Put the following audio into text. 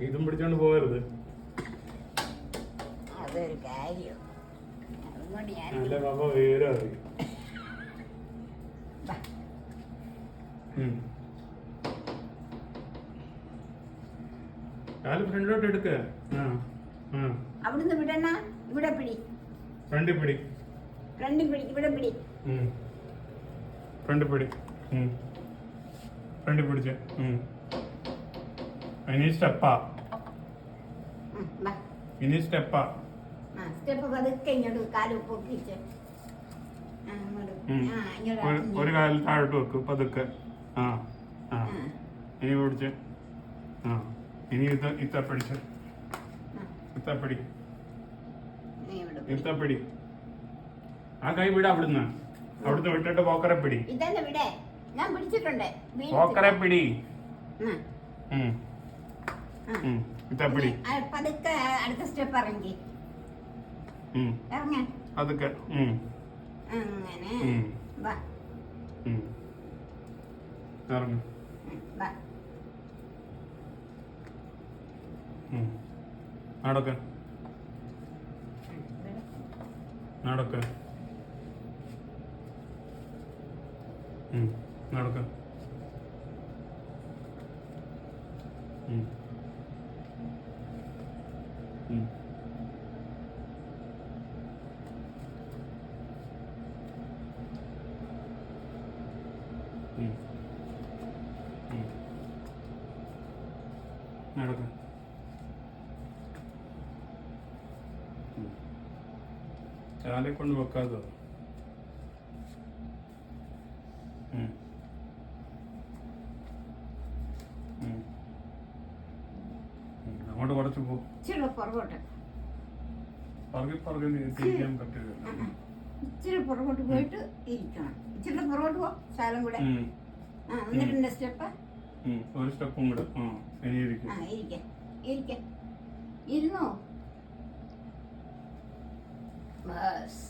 ഇതും പിടിച്ചോണ്ട് പോകരുത്. അതൊരു കാര്യം. അതുകൊണ്ട് ഞാൻ അല്ല പാപ്പ വേറെ അറിയും. കാല് ഫ്രണ്ടിലോട്ട് എടുക്ക. അവിടുന്ന് വിടണ. ഇവിടെ പിടി. ഫ്രണ്ടിൽ പിടി. ഫ്രണ്ടിൽ പിടി. ഇവിടെ പിടി. ഫ്രണ്ടിൽ പിടി. ഫ്രണ്ടിൽ പിടിച്ച. ഇനി സ്റ്റെപ്പാ. ഇനി സ്റ്റെപ്പാ. സ്റ്റെപ്പ് പതുക്കെ ഇങ്ങോട്ട് കാല് പൊക്കിച്ച് ഒരു കാലിൽ താഴോട്ട് വെക്കും പതുക്കെ. ഇനി പിടിച്ച്. ഇനി ഇത്തപ്പിടിച്ച്. ഇത്തപ്പിടി. ഇത്തപ്പിടി. ആ കൈ വിട. അവിടുന്ന് വിട്ടിട്ട് പോക്കറെ പിടി. ഇതന്നെ വിടെ. ഞാൻ പിടിച്ചിട്ടുണ്ട്. പോക്കറെ പിടി. ഇത്തപ്പിടി. പതുക്കെ അടുത്ത സ്റ്റെപ്പ് ഇറങ്ങി. ഇറങ്ങ. അതൊക്കെ അങ്ങനെ വാ. ഇറങ്ങ. നടക്ക. നടക്ക. നടക്ക. നടക്ക. ചാലെ കൊണ്ട് വെക്കാതോ. അങ്ങോട്ട് കുറച്ച് പോ. പുറകോട്ട് തിരിക്കാൻ പറ്റില്ല. ഇച്ചിരി പുറകോട്ട് പോയിട്ട് ഇരിക്കണം. ഇച്ചിരി പുറകോട്ട് പോ. ശാലം കൂടെ. എന്നിട്ട് സ്റ്റെപ്പ്. ഒരു സ്റ്റെപ്പും കൂടെ. ഇനി ഇരുന്നോ. ബസ്.